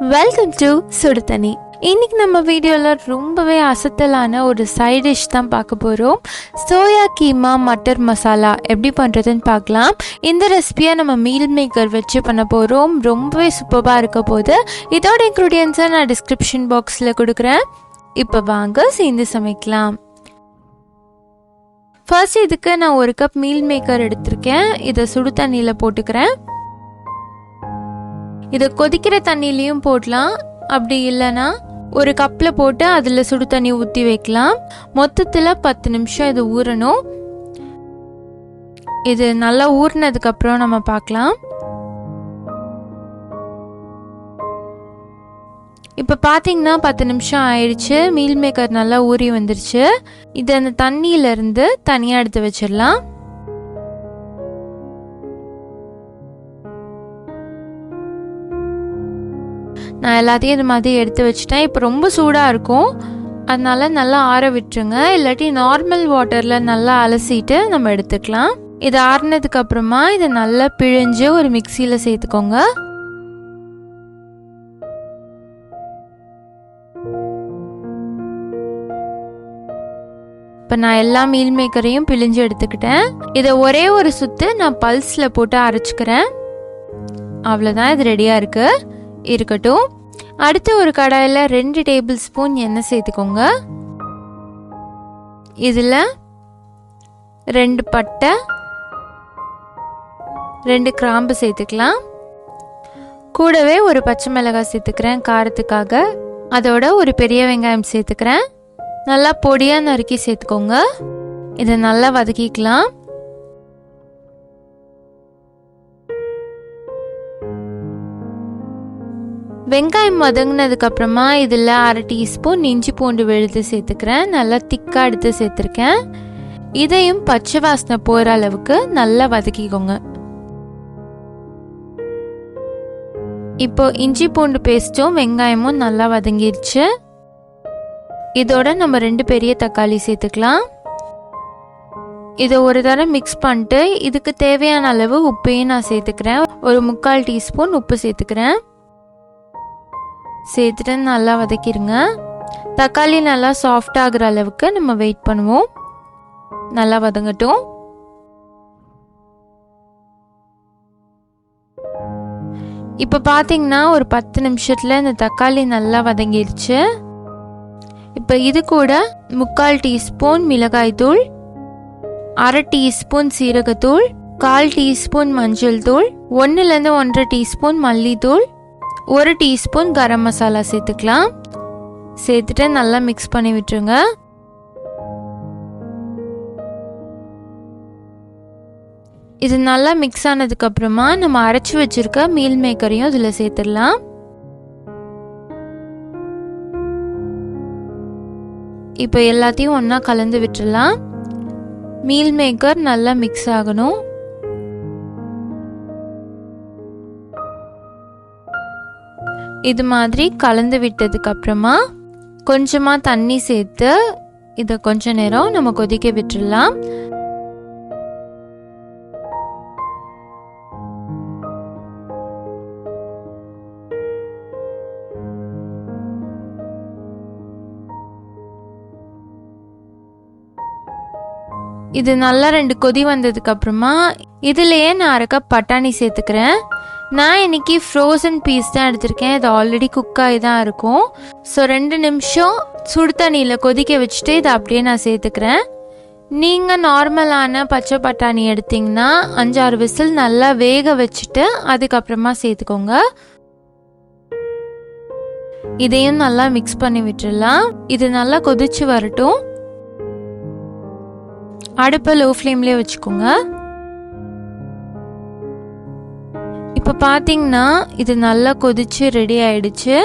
Welcome to சுடுதண்ணி. இன்னைக்கு நம்ம வீடியோவில் ரொம்பவே அசத்தலான ஒரு சைட் டிஷ் தான் பார்க்க போகிறோம். சோயா கீமா மட்டர் மசாலா எப்படி பண்ணுறதுன்னு பார்க்கலாம். இந்த ரெசிபியை நம்ம மீல் மேக்கர் வச்சு பண்ண போகிறோம். ரொம்பவே சூப்பராக இருக்க போது. இதோட இன்க்ரீடியன்ஸை நான் டிஸ்கிரிப்ஷன் பாக்ஸில் கொடுக்குறேன். இப்போ வாங்க சேர்ந்து சமைக்கலாம். ஃபர்ஸ்ட் இதுக்கு நான் 1 கப் மீல் மேக்கர் எடுத்திருக்கேன். இதை சுடு தண்ணியில் போட்டுக்கிறேன். இதை கொதிக்கிற தண்ணிலையும் போடலாம், அப்படி இல்லைன்னா ஒரு கப்பில் போட்டு அதில் சுடு தண்ணி ஊற்றி வைக்கலாம். மொத்தத்தில் 10 நிமிஷம் இது ஊறணும். இது நல்லா ஊறினதுக்கப்புறம் நம்ம பார்க்கலாம். இப்போ பார்த்தீங்கன்னா 10 நிமிஷம் ஆயிடுச்சு. மீல் மேக்கர் நல்லா ஊறி வந்துருச்சு. இதை அந்த தண்ணியிலேருந்து தனியாக எடுத்து வச்சிடலாம். நான் எல்லாத்தையும் இது மாதிரி எடுத்து வச்சுட்டேன். இப்போ ரொம்ப சூடாக இருக்கும், அதனால நல்லா ஆற விட்டுருங்க. இல்லாட்டி நார்மல் வாட்டரில் நல்லா அலசிட்டு நம்ம எடுத்துக்கலாம். இது ஆறினதுக்கு அப்புறமா இதை நல்லா பிழிஞ்சு ஒரு மிக்சியில் சேர்த்துக்கோங்க. இப்போ நான் எல்லா மீல் மேக்கரையும் பிழிஞ்சு எடுத்துக்கிட்டேன். இதை ஒரே ஒரு சுத்து நான் பல்ஸில் போட்டு அரைச்சிக்கிறேன். அவ்வளோதான், இது ரெடியாக இருக்கட்டும். அடுத்து ஒரு கடாயில் 2 டேபிள் ஸ்பூன் எண்ணெய் சேர்த்துக்கோங்க. இதில் 2 பட்டை 2 கிராம்பு சேர்த்துக்கலாம். கூடவே ஒரு பச்சை மிளகாய் சேர்த்துக்கிறேன் காரத்துக்காக. அதோட ஒரு பெரிய வெங்காயம் சேர்த்துக்கிறேன். நல்லா பொடியாக நறுக்கி சேர்த்துக்கோங்க. இதை நல்லா வதக்கிக்கலாம். வெங்காயம் வதங்கினதுக்கு அப்புறமா இதில் 1/2 டீஸ்பூன் இஞ்சி பூண்டு விழுது சேர்த்துக்கிறேன். நல்லா திக்காக எடுத்து சேர்த்துருக்கேன். இதையும் பச்சை வாசனை போகிற அளவுக்கு நல்லா வதக்கிக்கோங்க. இப்போ இஞ்சி பூண்டு பேஸ்ட்டும் வெங்காயமும் நல்லா வதங்கிடுச்சு. இதோட நம்ம 2 பெரிய தக்காளி சேர்த்துக்கலாம். இதை ஒரு தடவை மிக்ஸ் பண்ணிட்டு இதுக்கு தேவையான அளவு உப்பையும் நான் சேர்த்துக்கிறேன். ஒரு 3/4 டீஸ்பூன் உப்பு சேர்த்துக்கிறேன். சேர்த்துட்டு நல்லா வதக்கிடுங்க. தக்காளி நல்லா சாஃப்ட் ஆகுற அளவுக்கு நம்ம வெயிட் பண்ணுவோம். நல்லா வதங்கட்டும். இப்போ பார்த்தீங்கன்னா ஒரு 10 நிமிஷத்தில் இந்த தக்காளி நல்லா வதங்கிடுச்சு. இப்போ இது கூட 3/4 டீஸ்பூன் மிளகாய் தூள், 1/2 டீஸ்பூன் சீரகத்தூள், 1/4 டீஸ்பூன் மஞ்சள் தூள், 1லேருந்து 1.5 டீஸ்பூன் மல்லித்தூள், 1 டீஸ்பூன் கரம் மசாலா சேர்த்துக்கலாம். சேர்த்துட்டு நல்லா மிக்ஸ் பண்ணி விட்டுருங்க. இது நல்லா மிக்ஸ் ஆனதுக்கு அப்புறமா நம்ம அரைச்சி வச்சிருக்க மீல் மேக்கரையும் இதில் சேர்த்துடலாம். இப்போ எல்லாத்தையும் ஒன்றா கலந்து விட்டுடலாம். மீல் மேக்கர் நல்லா மிக்ஸ் ஆகணும். இது மாதிரி கலந்து விட்டதுக்கு அப்புறமா கொஞ்சமாக தண்ணி சேர்த்து இதை கொஞ்ச நேரம் நம்ம கொதிக்க விட்டுடலாம். இது நல்லா 2 கொதி வந்ததுக்கு அப்புறமா இதுலயே நான் 1/2 கப் பட்டாணி சேர்த்துக்கிறேன். நான் இன்னைக்கு ஃப்ரோசன் பீஸ் தான் எடுத்திருக்கேன். இது ஆல்ரெடி குக் ஆகி தான் இருக்கும். ஸோ 2 நிமிஷம் சுடு தண்ணியில் கொதிக்க வச்சுட்டு இதை அப்படியே நான் சேர்த்துக்கிறேன். நீங்கள் நார்மலான பச்சை பட்டாணி எடுத்திங்கன்னா 5-6 விசில் நல்லா வேக வச்சுட்டு அதுக்கப்புறமா சேர்த்துக்கோங்க. இதையும் நல்லா மிக்ஸ் பண்ணி விட்டுடலாம். இது நல்லா கொதிச்சு வரட்டும். அடுப்பை லோ ஃப்ளேம்லேயே வச்சுக்கோங்க. இப்போ பார்த்தீங்கன்னா இது நல்லா கொதிச்சு ரெடி ஆயிடுச்சு.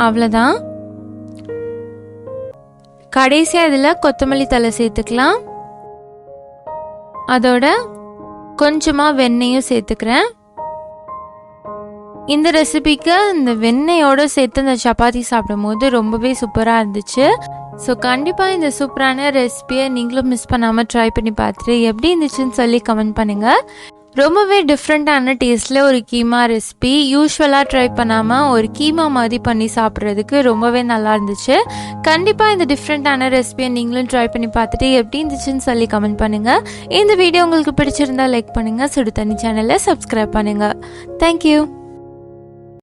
அவ்வளோதான். கடைசியாக இதில் கொத்தமல்லி தழை சேர்த்துக்கலாம். அதோட கொஞ்சமாக வெண்ணெயும் சேர்த்துக்கிறேன். இந்த ரெசிபிக்கு இந்த வெண்ணெயோடு சேர்த்து இந்த சப்பாத்தி சாப்பிடும் போது ரொம்பவே சூப்பராக இருந்துச்சு. ஸோ கண்டிப்பாக இந்த சூப்பரான ரெசிபியை நீங்களும் மிஸ் பண்ணாமல் ட்ரை பண்ணி பார்த்துட்டு எப்படி இருந்துச்சுன்னு சொல்லி கமெண்ட் பண்ணுங்கள். ரொம்பவே டிஃப்ரெண்ட்டான டேஸ்ட்டில் ஒரு கீமா ரெசிபி. யூஸ்வலாக ட்ரை பண்ணாமல் ஒரு கீமா மாதிரி பண்ணி சாப்பிட்றதுக்கு ரொம்பவே நல்லா இருந்துச்சு. கண்டிப்பாக இந்த டிஃப்ரெண்ட்டான ரெசிபியை நீங்களும் ட்ரை பண்ணி பார்த்துட்டு எப்படி இருந்துச்சுன்னு சொல்லி கமெண்ட் பண்ணுங்கள். இந்த வீடியோ உங்களுக்கு பிடிச்சிருந்தா லைக் பண்ணுங்கள். சுடு தண்ணி சேனலை சப்ஸ்கிரைப் பண்ணுங்கள். தேங்க்யூ.